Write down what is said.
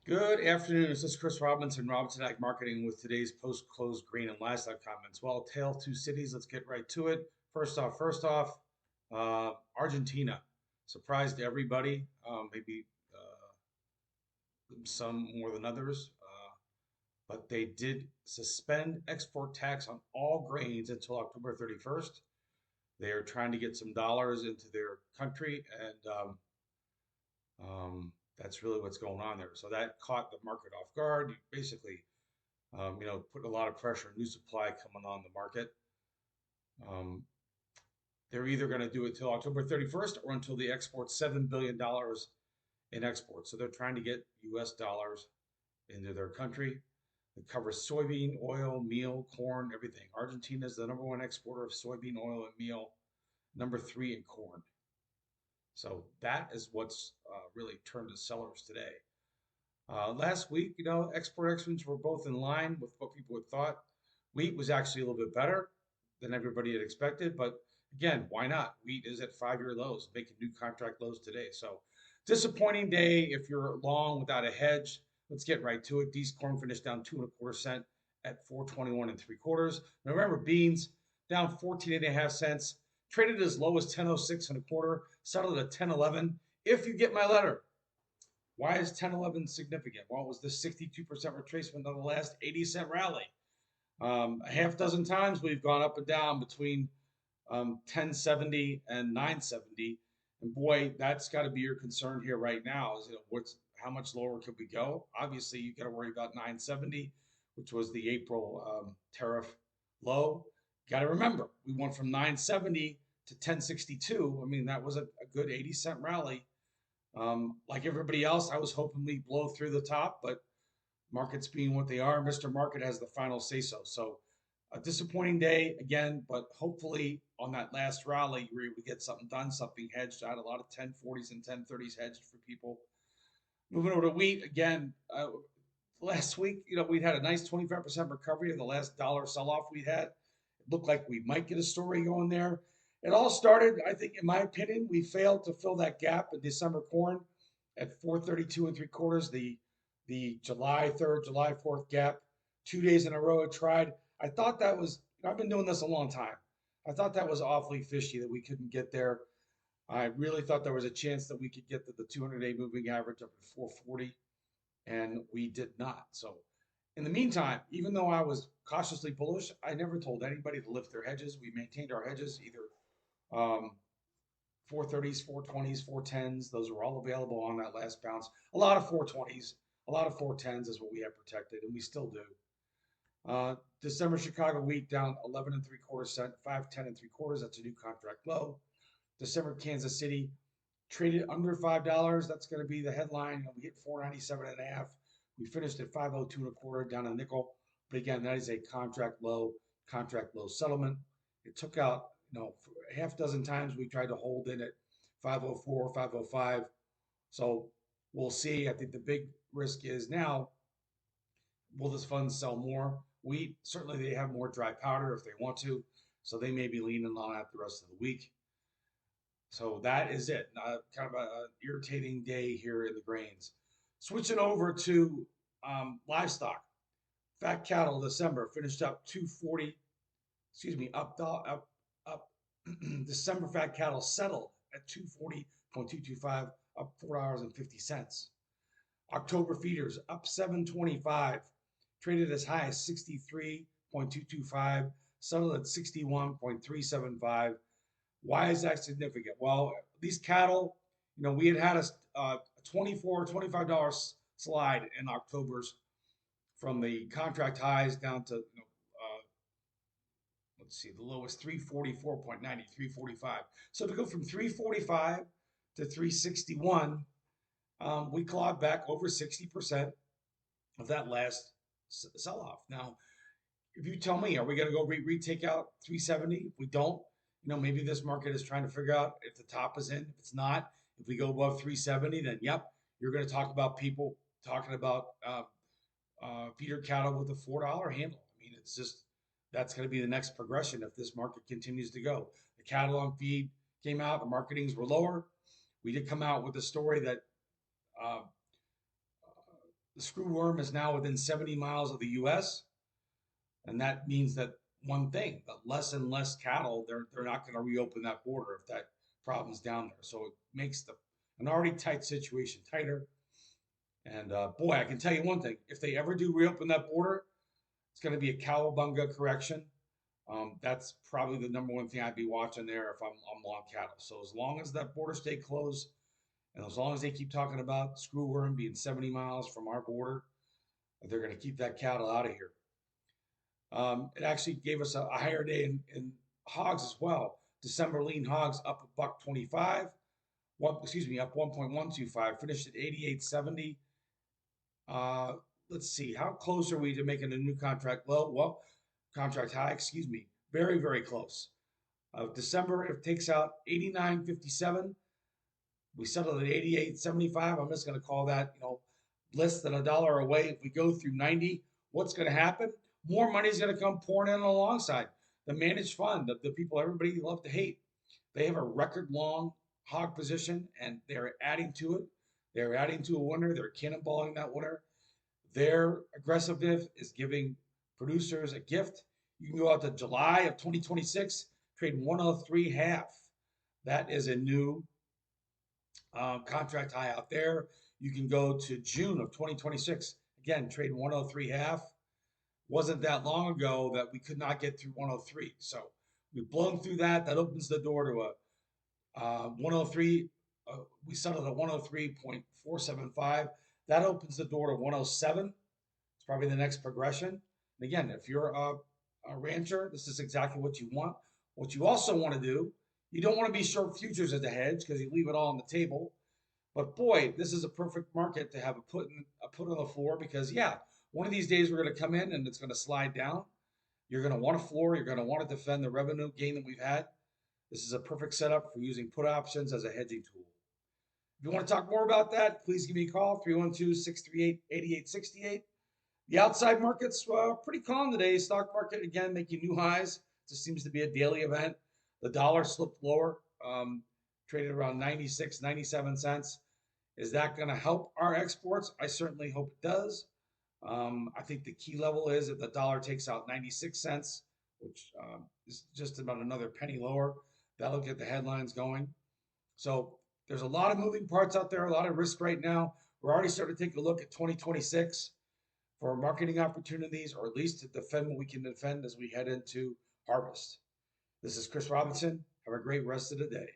Good afternoon. This is Chris Robinson, Robinson Ag Marketing, with today's post-close grain and livestock comments. Well, tale of two cities. Let's get right to it. First off, Argentina surprised everybody. Maybe some more than others, but they did suspend export tax on all grains until October 31st. They are trying to get some dollars into their country, and that's really what's going on there. So that caught the market off guard. Basically, putting a lot of pressure, new supply coming on the market. Um, they're either going to do it till October 31st or until they export $7 billion in exports. So they're trying to get US dollars into their country. It covers soybean, oil, meal, corn, everything. Argentina is the number one exporter of soybean oil and meal, number three in corn. So that is what's really turned to sellers today. Last week, export exports were both in line with what people had thought. Wheat was actually a little bit better than everybody had expected, but again, why not? Wheat is at 5-year lows, making new contract lows today. So disappointing day if you're long without a hedge. Let's get right to it. D's corn finished down 2.25 cents at 421 and three quarters. Now remember, beans down 14.5 cents, traded as low as 10.06 and a quarter, settled at 10.11. If you get my letter, why is 10.11 significant? Well, it was the 62% retracement of the last 80-cent rally. A half dozen times we've gone up and down between 1070 and 970. And boy, that's got to be your concern here right now. Is how much lower could we go? Obviously, you got to worry about 970, which was the April tariff low. Got to remember, we went from 970 to 1062. I mean, that was a good 80-cent rally. Like everybody else, I was hoping we'd blow through the top, but markets being what they are, Mr. Market has the final say so. So a disappointing day again, but hopefully on that last rally, you're able to get something done, something hedged. I had a lot of 1040s and 1030s hedged for people. Moving over to wheat again. Last week, we'd had a nice 25% recovery in the last dollar sell-off we had. It looked like we might get a story going there. It all started, I think, in my opinion, we failed to fill that gap in December corn at 432 and three quarters. The July 3rd, July 4th gap, 2 days in a row. I tried. I thought that was. I've been doing this a long time. I thought that was awfully fishy that we couldn't get there. I really thought there was a chance that we could get to the 200-day moving average up at 440, and we did not. So, in the meantime, even though I was cautiously bullish, I never told anybody to lift their hedges. We maintained our hedges either 430s, 420s, 410s. Those were all available on that last bounce. A lot of 420s, a lot of 410s is what we have protected, and we still do. December Chicago wheat down 11 and three quarters cent, 510 and three quarters. That's a new contract low. December Kansas City traded under $5. That's going to be the headline. We hit 497 and a half. We finished at 502 and a quarter, down a nickel. But again, that is a contract low settlement. It took out, a half dozen times we tried to hold in at 504, 505. So we'll see. I think the big risk is now, will this fund sell more wheat? Certainly they have more dry powder if they want to. So they may be leaning on that the rest of the week. So that is it. Kind of an irritating day here in the grains. Switching over to livestock. Fat cattle December finished up 240. Excuse me, up. December fat cattle settled at 240.225, up $4.50. October feeders up 725, traded as high as 63.225, settled at 61.375. Why is that significant? Well, these cattle, we had a $24, $25 slide in October's from the contract highs down to, let's see, the lowest 344.90, 345. So to go from 345 to 361, we clawed back over 60% of that last sell-off. Now, if you tell me, are we going to go retake out 370? If we don't, maybe this market is trying to figure out if the top is in. If it's not, if we go above 370, then yep, you're going to talk about people talking about feeder cattle with a $4 handle. I mean, it's just, that's going to be the next progression if this market continues to go. The cattle on feed came out, the marketings were lower. We did come out with a story that The screwworm is now within 70 miles of the U.S., and that means that one thing, that less and less cattle, they're not going to reopen that border if that problem's down there. So it makes an already tight situation tighter. And boy, I can tell you one thing: if they ever do reopen that border, it's going to be a cowabunga correction. That's probably the number one thing I'd be watching there if I'm long cattle. So as long as that border stay closed, and as long as they keep talking about screwworm being 70 miles from our border, they're going to keep that cattle out of here. It actually gave us a higher day in hogs as well. December lean hogs up a buck 25. Up 1.125. Finished at 88.70. Uh, let's see, how close are we to making a new contract low? Well, contract high, excuse me. Very, very close. December, it takes out 89.57. We settled at 88.75. I'm just going to call that, less than $1 away. If we go through 90, what's going to happen? More money is going to come pouring in alongside. The managed fund, the people everybody love to hate, they have a record long hog position and they're adding to it. They're adding to a winner. They're cannonballing that winner. Their aggressiveness is giving producers a gift. You can go out to July of 2026, trade 103 half. That is a new contract high out there. You can go to June of 2026, again, trade 103 half. Wasn't that long ago that we could not get through 103. So we've blown through that. That opens the door to a 103. We settled at 103.475. That opens the door to 107. It's probably the next progression. And again, if you're a rancher, this is exactly what you want. What you also want to do, you don't want to be short futures as a hedge because you leave it all on the table. But boy, this is a perfect market to have a put on the floor because yeah, one of these days we're going to come in and it's going to slide down. You're going to want a floor. You're going to want to defend the revenue gain that we've had. This is a perfect setup for using put options as a hedging tool. If you want to talk more about that, please give me a call, 312-638-8868. The outside market's pretty calm today. Stock market, again, making new highs. It just seems to be a daily event. The dollar slipped lower, traded around 96, 97 cents. Is that going to help our exports? I certainly hope it does. I think the key level is that the dollar takes out 96 cents, which is just about another penny lower. That'll get the headlines going. So there's a lot of moving parts out there, a lot of risk right now. We're already starting to take a look at 2026 for marketing opportunities, or at least to defend what we can defend as we head into harvest. This is Chris Robinson. Have a great rest of the day.